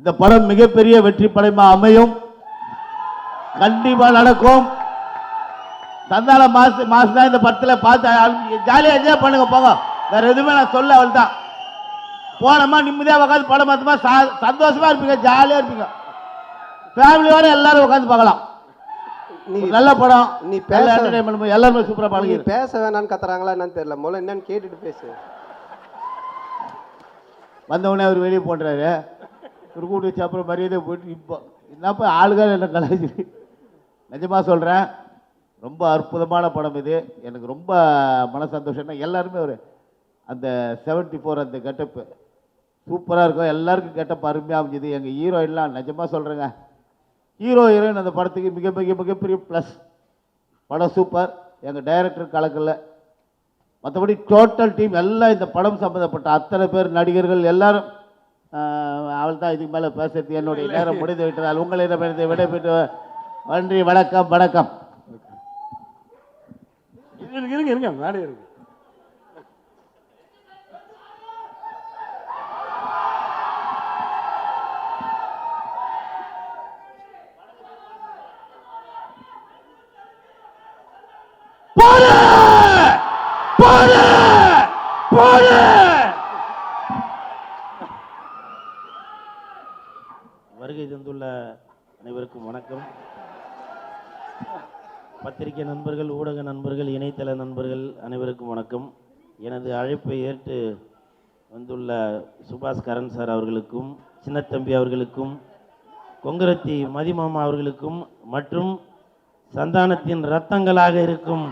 இந்த படம் மிகப்பெரிய வெற்றி படமா அமையும். கண்டிப்பா நடக்கும். சந்தான மாசு தான் இந்த படத்துல பார்த்து ஜாலியா என்ஜாய் பண்ணுங்க போங்க. வேற எதுவுமே நான் சொல்ல அவள் தான். போனமா நிம்மதியா உட்காந்து படம் பார்த்தமா சந்தோஷமா இருப்பீங்க, ஜாலியா இருப்பீங்க. ஃபேமிலியோட எல்லாரும் உட்காந்து பார்க்கலாம். நல்ல படம். நீ பேச எல்லாருமே சூப்பரா பழகி. பேச வேணான்னு கத்துறாங்களா என்னன்னு தெரியல. முதல்ல என்னன்னு கேட்டுட்டு பேசு. வந்தவொடனே அவர் வெளியே போன்றாரு. ஒரு கூட்டு வச்சு அப்புறம் மரியாதை போயிட்டு இப்போ என்னப்பா ஆளுகள் என்ன கலாச்சி. நிஜமாக சொல்கிறேன், ரொம்ப அற்புதமான படம் இது. எனக்கு ரொம்ப மன சந்தோஷம்னா எல்லாருமே ஒரு அந்த 74 அந்த கெட்டப்பு சூப்பராக இருக்கும். எல்லாருக்கும் கெட்டப் அருமையாக அமைஞ்சுது. எங்கள் ஹீரோயின்லாம் நிஜமாக சொல்கிறேங்க, ஹீரோ ஹீரோயின் அந்த படத்துக்கு மிகப்பெரிய ப்ளஸ். படம் சூப்பர். எங்கள் டைரக்டர் கலக்கல. மற்றபடி டோட்டல் டீம் எல்லாம் இந்த படம் சம்மந்தப்பட்ட அத்தனை பேர் நடிகர்கள் எல்லாரும். அவள் தான் இதுக்கு மேலே பேசுறது என்னுடைய நேரம் முடிந்து விட்டதால் உங்களிடம் விடைபெற்று நன்றி. வணக்கம் வணக்கம். இருங்க மேடை இருக்கு. வருகை தந்துள்ள அனைவருக்கும் வணக்கம். பத்திரிகை நண்பர்கள், ஊடக நண்பர்கள், இணையதள நண்பர்கள் அனைவருக்கும் வணக்கம். எனது அழைப்பை ஏற்று வந்துள்ள சுபாஷ் கரன் சார் அவர்களுக்கும், சின்னத்தம்பி அவர்களுக்கும், கொங்கரத்தி மதிமாமா அவர்களுக்கும் மற்றும் சந்தானத்தின் ரத்தங்களாக இருக்கும்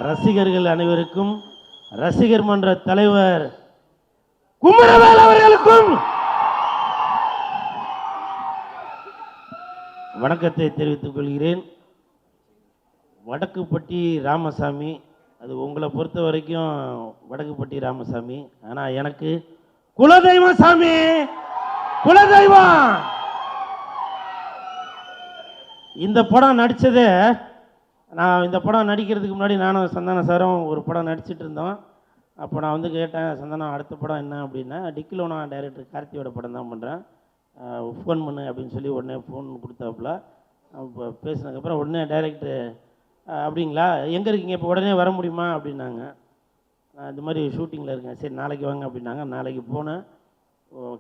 ரசிகர்கள் அனைவருக்கும், ரசிகர் மன்ற தலைவர் குமரவேல் அவர்களுக்கும் வணக்கத்தை தெரிவித்துக் கொள்கிறேன். வடக்குப்பட்டி ராமசாமி, அது உங்களை பொறுத்த வரைக்கும் வடக்குப்பட்டி ராமசாமி. ஆனால் எனக்கு குலதெய்வம் சாமி, குலதெய்வம். இந்த படம் நடித்ததே, நான் இந்த படம் நடிக்கிறதுக்கு முன்னாடி நானும் சந்தான சாரும் ஒரு படம் நடிச்சிட்டு இருந்தோம். அப்போ நான் வந்து கேட்டேன், சந்தானம் அடுத்த படம் என்ன அப்படின்னா, டிக்கிலோ நான் டைரக்டர் கார்த்தியோட படம் தான் பண்ணுறேன், ஃபோன் பண்ணு அப்படின்னு சொல்லி உடனே ஃபோன் கொடுத்தாப்புல. அப்போ பேசினதுக்கப்புறம் உடனே டைரக்டர் அப்படிங்களா, எங்கே இருக்கீங்க, இப்போ உடனே வர முடியுமா அப்படின்னாங்க. நான் இந்த மாதிரி ஷூட்டிங்கில் இருக்கேன், சரி நாளைக்கு வாங்க அப்படின்னாங்க. நாளைக்கு போனேன்,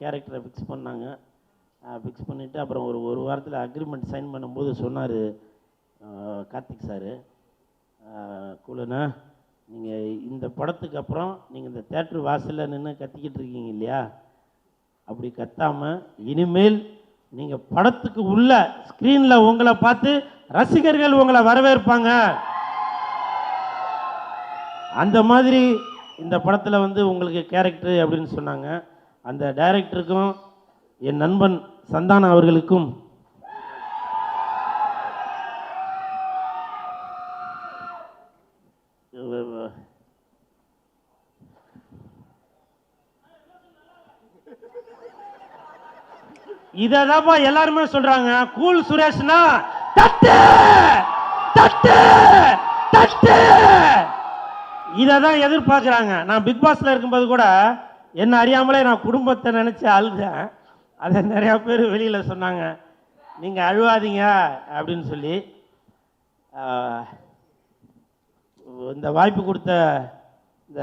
கேரக்டரை ஃபிக்ஸ் பண்ணாங்க. ஃபிக்ஸ் பண்ணிவிட்டு அப்புறம் ஒரு வாரத்தில் அக்ரிமெண்ட் சைன் பண்ணும்போது சொன்னார் கார்த்திக் சார், கூலண்ணா நீங்கள் இந்த படத்துக்கு அப்புறம் நீங்கள் இந்த தேட்டர் வாசலில் நின்று கத்திக்கிட்டு இருக்கீங்க இல்லையா, அப்படி கத்தாமல் இனிமேல் நீங்கள் படத்துக்கு உள்ள ஸ்க்ரீனில் உங்களை பார்த்து ரசிகர்கள் உங்களை வரவேற்பாங்க. அந்த மாதிரி இந்த படத்தில் வந்து உங்களுக்கு கேரக்டர் அப்படின்னு சொன்னாங்க. அந்த டைரக்டருக்கும் என் நண்பன் சந்தானம் அவர்களுக்கும் இதப்பா எல்லாருமே சொல்றாங்க, கூல் சுரேஷ்னா தட்டு தட்டு தட்டு, இதான் எதிர்பார்க்குறாங்க. நான் பிக் பாஸ்ல இருக்கும்போது கூட என்ன அறியாமலே நான் குடும்பத்தை நினைச்சு அழுதேன். அதை நிறையா பேர் வெளியில் சொன்னாங்க, நீங்கள் அழுவாதீங்க அப்படின்னு சொல்லி. இந்த வாய்ப்பு கொடுத்த இந்த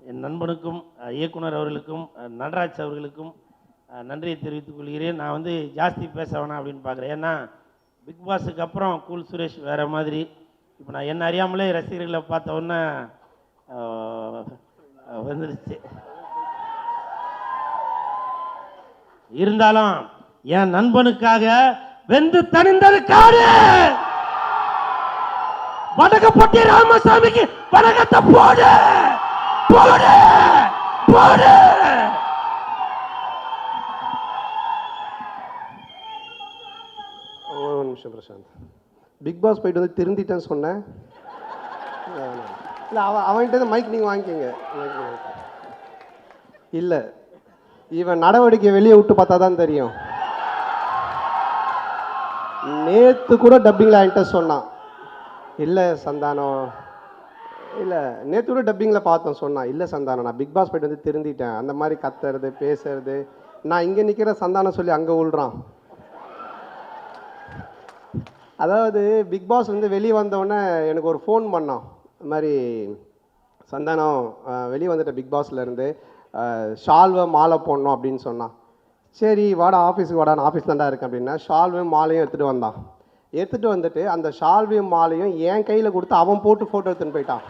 என் நண்பனுக்கும் இயக்குனர் அவர்களுக்கும் நடராஜ் அவர்களுக்கும் நன்றியை தெரிவித்துக் கொள்கிறேன். நான் வந்து ஜாஸ்தி பேச வேணாம் அப்படின்னு பார்க்குறேன். ஏன்னா பிக் பாஸுக்கு அப்புறம் கூல் சுரேஷ் வேறு மாதிரி. இப்போ நான் என்ன அறியாமலே ரசிகர்களை பார்த்த உடனே வந்துடுச்சு. இருந்தாலும் என் நண்பனுக்காக வெந்து தணிந்தது காடு. வடக்குப்பட்டி ராமசாமிக்கு வணக்கத்தை போடு போடு போடு. ஒரு நிமிஷம் பிரசாந்த், பிக் பாஸ் போயிட்டு வந்து திருந்திட்டேன்னு சொன்னேன். இல்லை அவன்கிட்ட மைக் நீங்கள் வாங்கிக்கோங்க. இல்லை, இவன் நடவடிக்கை வெளியே விட்டு பார்த்தா தான் தெரியும். நேற்று கூட டப்பிங்கில் என்கிட்ட சொன்னான், இல்லை சந்தானம் இல்லை நேற்று கூட டப்பிங்கில் பார்த்தோம் சொன்னான், இல்லை சந்தானம் நான் பிக் பாஸ் போயிட்டு வந்து திருந்திட்டேன், அந்த மாதிரி கத்துறது பேசுறது, நான் இங்கே நிற்கிற சந்தானம் சொல்லி அங்கே விழுறான். அதாவது பிக் பாஸ் வந்து வெளியே வந்தோடனே எனக்கு ஒரு ஃபோன் பண்ணான், இந்த மாதிரி சந்தானம் வெளியே வந்துட்ட பிக் பாஸ்லேருந்து, ஷால்வை மாலை போடணும் அப்படின்னு சொன்னான். சரி வாடா ஆஃபீஸுக்கு வாடா, நான் ஆஃபீஸ் தாண்டா இருக்கேன் அப்படின்னா ஷால்வையும் மாலையும் எடுத்துகிட்டு வந்தான். எடுத்துகிட்டு வந்துட்டு அந்த ஷால்வையும் மாலையும் என் கையில் கொடுத்து அவன் போட்டு ஃபோட்டோ எடுத்துன்னு போயிட்டான்.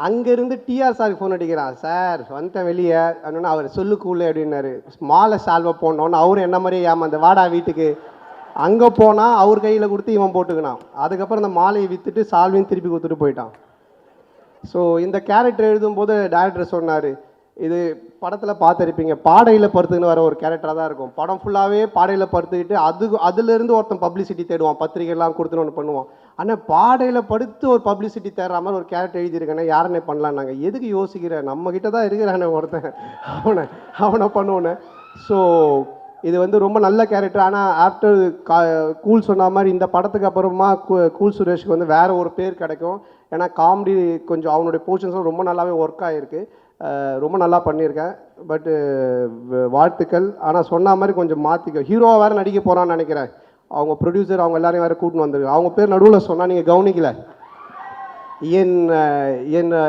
அங்கேருந்து டிஆர் சாருக்கு ஃபோன் அடிக்கிறான், சார் வந்துட்டேன் வெளியே அப்படின்னா, அவர் சொல்லுக்குள்ளே அப்படின்னாரு. மாலை ஷால்வை போடணுன்னு அவரும் என்ன மாதிரியே ஏமாந்த வாடா வீட்டுக்கு. அங்கே போனால் அவர் கையில் கொடுத்து இவன் போட்டுக்கினான். அதுக்கப்புறம் அந்த மாலையை விற்றுட்டு ஷால்வையும் திருப்பி கொடுத்துட்டு போயிட்டான். ஸோ இந்த கேரக்டர் எழுதும்போது டேரக்டர் சொன்னார், இது படத்தில் பார்த்துருப்பீங்க, பாடையில் படுத்துக்கின்னு வர ஒரு கேரக்டராக தான் இருக்கும். படம் ஃபுல்லாகவே பாடையில் படுத்துக்கிட்டு அதுலேருந்து ஒருத்தன் பப்ளிசிட்டி தேடுவான், பத்திரிகைலாம் கொடுத்துன்னு ஒன்று பண்ணுவான். ஆனால் பாடையில் படுத்து ஒரு பப்ளிசிட்டி தேடுற மாதிரி ஒரு கேரக்டர் எழுதியிருக்கேன்னா யாருன்னே பண்ணலாம். நாங்கள் எதுக்கு யோசிக்கிறேன், நம்மக்கிட்ட தான் இருக்கிறானே ஒருத்தன், அவனை பண்ணுவோன்னு. ஸோ இது வந்து ரொம்ப நல்ல கேரக்டர். ஆனால் ஆஃப்டர் கூல் சொன்ன மாதிரி இந்த படத்துக்கு அப்புறமா கூல் சுரேஷ்க்கு வந்து வேறு ஒரு பேர் கிடைக்கும். ஏன்னா காமெடி கொஞ்சம் அவனுடைய போர்ஷன்ஸும் ரொம்ப நல்லாவே ஒர்க் ஆகிருக்கு, ரொம்ப நல்லா பண்ணியிருக்கேன். பட்டு வாழ்த்துக்கள். ஆனால் சொன்ன மாதிரி கொஞ்சம் மாற்றிக்க, ஹீரோவாக வேறு நடிக்க போகிறான்னு நினைக்கிறேன். அவங்க ப்ரொடியூசர் அவங்க எல்லாரையும் வேறு கூட்டின்னு வந்துருக்கு. அவங்க பேர் நடுவில் சொன்னால் நீங்கள் கவனிக்கல.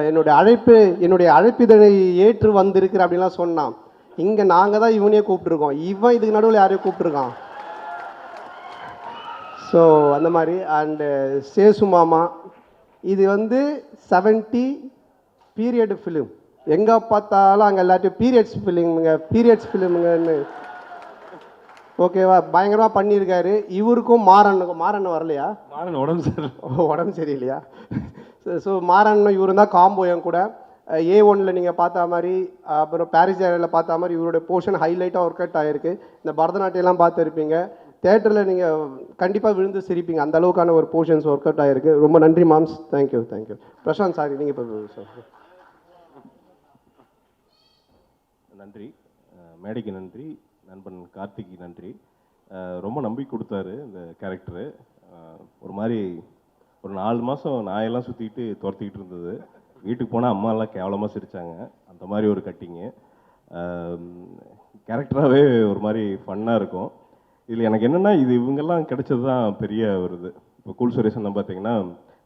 என்னுடைய அழைப்பிதழை ஏற்று வந்திருக்கிற அப்படின்லாம் சொன்னான். இங்கே நாங்கள் தான் இவனையே கூப்பிட்ருக்கோம், இவன் இதுக்கு நடுவில் யாரையும் கூப்பிட்ருக்கான். ஸோ அந்த மாதிரி. அண்டு சேசு மாமா, இது வந்து 70 பீரியட் ஃபிலிம், எங்கே பார்த்தாலும் அங்கே எல்லாத்தையும் பீரியட்ஸ் ஃபிலிமுங்கன்னு ஓகேவா பயங்கரமாக பண்ணியிருக்காரு. இவருக்கும் மாறன் வரலையா? மாறன் உடம்பு சரியில்லையா? ஸோ மாறன் இவரு தான் காம்போ என் கூட. A1 நீங்கள் பார்த்த மாதிரி, அப்புறம் பாரிஸ் ஏரியாவில் பார்த்த மாதிரி இவருடைய போர்ஷன் ஹைலைட்டாக ஒர்க் அவுட் ஆகிருக்கு. இந்த பரதநாட்டியெல்லாம் பார்த்துருப்பீங்க, தேட்டரில் நீங்கள் கண்டிப்பாக விழுந்து சிரிப்பீங்க, அந்த அளவுக்கான ஒரு போர்ஷன்ஸ் ஒர்க் அவுட் ஆகிருக்கு. ரொம்ப நன்றி மாம்ஸ், தேங்க்யூ. பிரசாந்த் சாரி நீங்கள் இப்போ சார். நன்றி, மேடைக்கு நன்றி, நண்பன் கார்த்திக்கு நன்றி. ரொம்ப நம்பி கொடுத்தாரு இந்த கேரக்டரு. ஒரு மாதிரி ஒரு 4 மாதம் நாயெல்லாம் சுற்றிக்கிட்டு துரத்திக்கிட்டு இருந்தது. வீட்டுக்கு போனால் அம்மாலாம் கேவலமாக சிரித்தாங்க. அந்த மாதிரி ஒரு கட்டிங்கு கேரக்டராகவே ஒரு மாதிரி ஃபன்னாக இருக்கும். இதில் எனக்கு என்னென்னா, இது இவங்கெல்லாம் கிடைச்சது தான் பெரிய ஒரு இது. இப்போ கூல் சுரேஷன் பார்த்தீங்கன்னா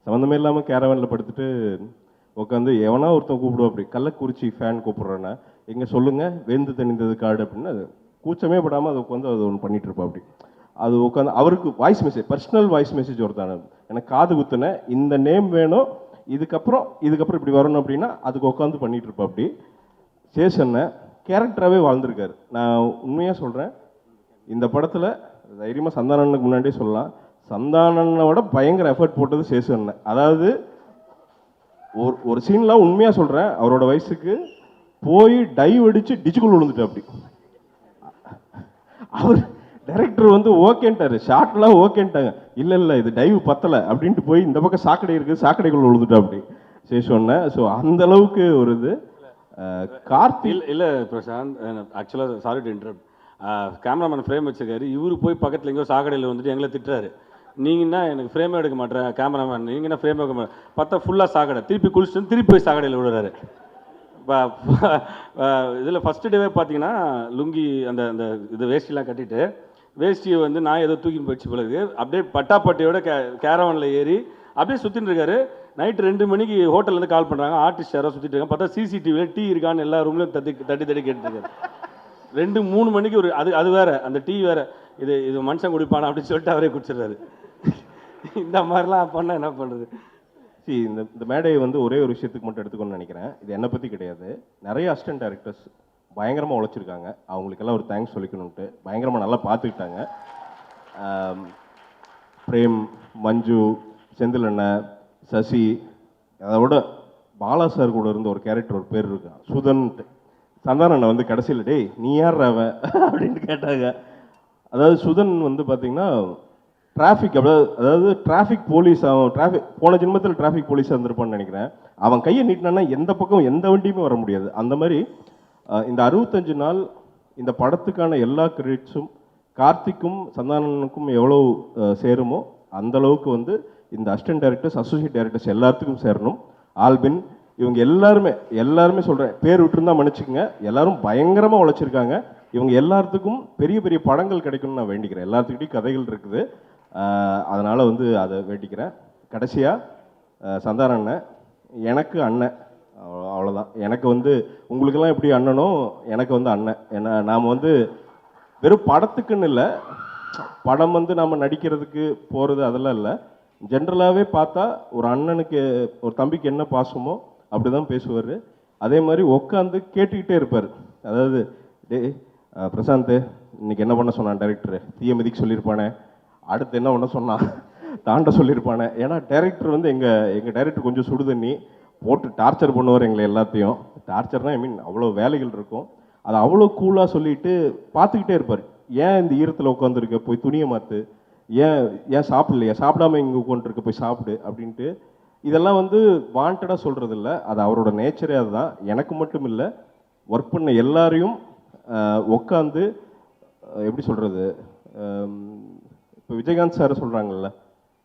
சம்மந்தமே இல்லாமல் கேரவனில் படுத்துட்டு உட்காந்து எவனா ஒருத்தன் கூப்பிடுவோம், அப்படி கள்ளக்குறிச்சி ஃபேன் கூப்பிட்றேன்னா எங்கே சொல்லுங்கள் வெந்து தணிந்தது கார்டு அப்படின்னு அது கூச்சமே படாமல் அதை உட்காந்து அது ஒன்று பண்ணிகிட்டு இருப்பா. அப்படி அது உட்காந்து அவருக்கு voice message, personal voice message ஒருத்தான எனக்கு காது குத்துனேன், இந்த நேம் வேணும், இதுக்கப்புறம் இப்படி வரணும் அப்படின்னா அதுக்கு உட்காந்து பண்ணிகிட்டு இருப்பா. அப்படி சேஷனை கேரக்டராகவே வாழ்ந்திருக்காரு. நான் உண்மையாக சொல்கிறேன், இந்த படத்தில் தைரியமாக சந்தானனுக்கு முன்னாடியே சொல்லலாம், சந்தானனை விட பயங்கர எஃபர்ட் போட்டது சேஷன். அதாவது ஒரு சீன்லாம் உண்மையாக சொல்கிறேன், அவரோட வயசுக்கு போய் டைவ் அடித்து டிச்சுக்குள் விழுந்துட்டு. அப்படி அவர் டைரக்டர் வந்து ஓகேன்ட்டாரு, ஷார்ட்லாம் ஓகேன்ட்டாங்க, இல்லை இது டைவ் பத்தலை அப்படின்ட்டு போய் இந்த பக்கம் சாக்கடை இருக்குது சாக்கடைக்குள்ள விழுந்துட்டா அப்படி சேஷன்னு. ஸோ அந்த அளவுக்கு ஒரு இது. கார்த்திக் இல்லை பிரசாந்த், ஆக்சுவலாக sorry to interrupt, cameraman frame வச்சிருக்காரு, இவரு போய் பக்கத்தில் எங்கேயோ சாக்கடையில் வந்துட்டு எங்களை திட்டுறாரு, நீங்கன்னா எனக்கு ஃப்ரேமே எடுக்க மாட்டேன் கேமராமேன், நீங்கன்னா ஃப்ரேம் எடுக்க மாட்டேன், பார்த்தா ஃபுல்லாக சாக்கடை, திருப்பி குளிச்சுட்டு திருப்பி போய் சாக்கடையில் விடுறாரு. இதில் ஃபஸ்ட்டு டேவே பார்த்தீங்கன்னா லுங்கி அந்த அந்த இது வேஷ்டிலாம் கட்டிட்டு, வேஷ்டியை வந்து நான் ஏதோ தூக்கின்னு போயிடுச்சு பிறகு அப்படியே பட்டாப்பட்டியோட கேரவனில் ஏறி அப்படியே சுற்றின்னு இருக்காரு. நைட்டு 2 மணிக்கு ஹோட்டல்லேருந்து கால் பண்ணுறாங்க, ஆர்டிஸ்ட் யாரோ சுற்றிட்டு இருக்காங்க, பார்த்தா சிசிடிவியில் டீ இருக்கான்னு எல்லா ரூம்லையும் தட்டி கேட்டுருக்காரு. 2-3 மணிக்கு ஒரு அது வேறு, அந்த டீ வேறு, இது மனுஷன் குடிப்பானா அப்படின்னு சொல்லிட்டு அவரே குடிச்சிடுறாரு. இந்த மாதிரிலாம் பண்ணால் என்ன பண்ணுறது? இந்த மேடையை வந்து ஒரே ஒரு விஷயத்துக்கு மட்டும் எடுத்துக்கணும்னு நினைக்கிறேன். இது என்னை பற்றி கிடையாது, நிறைய அசிஸ்டன்ட் டைரக்டர்ஸ் பயங்கரமாக உழைச்சிருக்காங்க, அவங்களுக்கெல்லாம் ஒரு தேங்க்ஸ் சொல்லிக்கணுன்ட்டு. பயங்கரமாக நல்லா பார்த்துக்கிட்டாங்க. பிரேம், மஞ்சு, செந்தில் அண்ணன், சசி, அதை விட பாலா சார் கூட இருந்த ஒரு கேரக்டர் ஒரு பேர் இருக்கான் சுதன்ட்டு. சந்தான அண்ணன் வந்து கடைசியில் டேய் நீ யார் அவன் அப்படின்ட்டு கேட்டாங்க. அதாவது சுதன் வந்து பார்த்தீங்கன்னா டிராஃபிக், அதாவது டிராஃபிக் போலீஸ், அவன் போன ஜென்மத்தில் டிராஃபிக் போலீஸாக இருந்திருப்பான்னு நினைக்கிறேன். அவன் கையை நீட்டினான்னா எந்த பக்கம் எந்த வண்டியுமே வர முடியாது. அந்த மாதிரி இந்த 65 நாள் இந்த படத்துக்கான எல்லா கிரெடிட்ஸும் கார்த்திக்கும் சந்தானனுக்கும் எவ்வளோ சேருமோ அந்த அளவுக்கு வந்து இந்த அசிஸ்டன்ட் டைரக்டர்ஸ், அசோசியேட் டைரக்டர்ஸ் எல்லாத்துக்கும் சேரணும். ஆல்பின் இவங்க எல்லாருமே சொல்கிறேன், பேர் விட்டுருந்தா மன்னிச்சுக்கோங்க, எல்லாரும் பயங்கரமாக உழைச்சிருக்காங்க. இவங்க எல்லாத்துக்கும் பெரிய பெரிய படங்கள் கிடைக்கணும்னு நான் வேண்டிக்கிறேன். எல்லாத்துக்கிட்டையும் கதைகள் இருக்குது, அதனால் வந்து அதை வேண்டிக்கிறேன். கடைசியாக சந்தானம் அண்ணன் எனக்கு அண்ணன், அவ்வளோதான். எனக்கு வந்து உங்களுக்கெல்லாம் எப்படி அண்ணனோ எனக்கு வந்து அண்ணன். ஏன்னா நாம் வந்து வெறும் படத்துக்குன்னு இல்லை, படம் வந்து நம்ம நடிக்கிறதுக்கு போகிறது அதெல்லாம் இல்லை. ஜென்ரலாகவே பார்த்தா ஒரு அண்ணனுக்கு ஒரு தம்பிக்கு என்ன பாசமோ அப்படி தான் பேசுவார். அதே மாதிரி உட்காந்து கேட்டுக்கிட்டே இருப்பார். அதாவது பிரசாந்த் இன்னைக்கு என்ன பண்ண சொன்னான் டைரக்டர், தீய மிதிக்கு சொல்லியிருப்பானே, அடுத்து என்ன பண்ண சொன்னான் தாண்ட சொல்லியிருப்பானே. ஏன்னா டைரக்டர் வந்து எங்கள் டைரக்டர் கொஞ்சம் சுடுதண்ணி போட்டு டார்ச்சர் பண்ணுவார் எங்களை எல்லாத்தையும். டார்ச்சர்னால் ஐ மீன் அவ்வளோ வேலைகள் இருக்கும், அதை அவ்வளோ கூலாக சொல்லிட்டு பார்த்துக்கிட்டே இருப்பார். ஏன் இந்த ஈரத்தில் உட்காந்துருக்க, போய் துணியை மாற்று, ஏன் சாப்பிடலையா, சாப்பிடாம இங்கே உட்காந்துருக்க, போய் சாப்பிடு அப்படின்ட்டு. இதெல்லாம் வந்து வாண்டடாக சொல்கிறது இல்லை, அது அவரோட நேச்சரே அதுதான். எனக்கு மட்டும் இல்லை, ஒர்க் பண்ண எல்லாரையும் உட்காந்து எப்படி சொல்கிறது, இப்போ விஜயகாந்த் சார் சொல்கிறாங்கல்ல,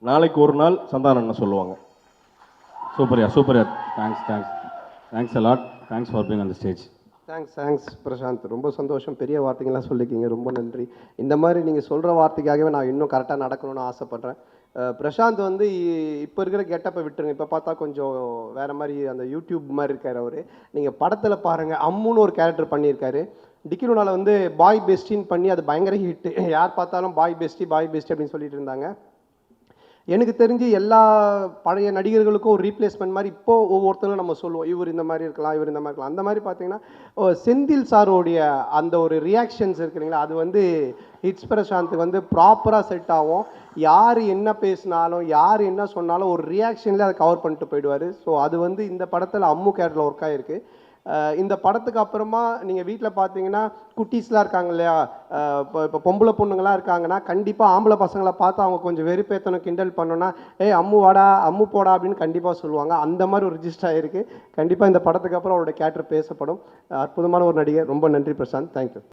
நாளைக்கு ஒரு நாள் சந்தானம் அண்ணன் சொல்லுவாங்க. சூப்பர்யா. Thanks a lot. Thanks for being on the stage. Thanks Prashanth, ரொம்ப சந்தோஷம். பெரிய வார்த்தைகள்லாம் சொல்லிக்கிங்க, ரொம்ப நன்றி. இந்த மாதிரி நீங்கள் சொல்கிற வார்த்தைக்காகவே நான் இன்னும் கரெக்டாக நடக்கணும்னு ஆசைப்பட்றேன். பிரசாந்த் வந்து இப்போ இருக்கிற கெட்டப்பை விட்டுருங்க, இப்போ பார்த்தா கொஞ்சம் வேறு மாதிரி அந்த யூடியூப் மாதிரி இருக்கார் அவர். நீங்கள் படத்தில் பாருங்கள், அம்முன்னு ஒரு கேரக்டர் பண்ணியிருக்காரு. டிக்கிலோனால வந்து பாய் பெஸ்டின்னு பண்ணி அது பயங்கர ஹிட்டு. யார் பார்த்தாலும் பாய் பெஸ்டி அப்படின்னு சொல்லிட்டு இருந்தாங்க. எனக்கு தெரிஞ்சு எல்லா பழைய நடிகர்களுக்கும் ஒரு ரீப்ளேஸ்மெண்ட் மாதிரி இப்போது ஒவ்வொருத்தரும் நம்ம சொல்லுவோம், இவர் இந்த மாதிரி இருக்கலாம், இவர் இந்த மாதிரி இருக்கலாம். அந்த மாதிரி பார்த்தீங்கன்னா செந்தில் சாரோடைய அந்த ஒரு ரியாக்ஷன்ஸ் இருக்குங்களா, அது வந்து ஹிட்ஸ் பிரசாந்த் வந்து ப்ராப்பராக செட் ஆகும். யார் என்ன பேசினாலும் யார் என்ன சொன்னாலும் ஒரு ரியாக்ஷன்லேயே அதை கவர் பண்ணிட்டு போயிடுவார். ஸோ அது வந்து இந்த படத்தில் அம்மு கேரக்டரில் ஒர்க் ஆகிருக்கு. இந்த படத்துக்கு அப்புறமா நீங்கள் வீட்டில் பார்த்தீங்கன்னா குட்டீஸ்லாம் இருக்காங்க இல்லையா, இப்போ பொம்பளை பொண்ணுங்களாம் இருக்காங்கன்னா கண்டிப்பாக ஆம்பளை பசங்களை பார்த்து அவங்க கொஞ்சம் வெறுப்பேற்றணும், கிண்டல் பண்ணோன்னா அம்மு வாடா அம்மு போடா அப்படின்னு கண்டிப்பாக சொல்லுவாங்க. அந்த மாதிரி ஒரு ரிஜிஸ்டர் ஆகிருக்கு. கண்டிப்பாக இந்த படத்துக்கு அப்புறம் அவரோட கேரக்டர் பேசப்படும். அற்புதமான ஒரு நடிகர். ரொம்ப நன்றி பிரசாந்த், தேங்க்யூ.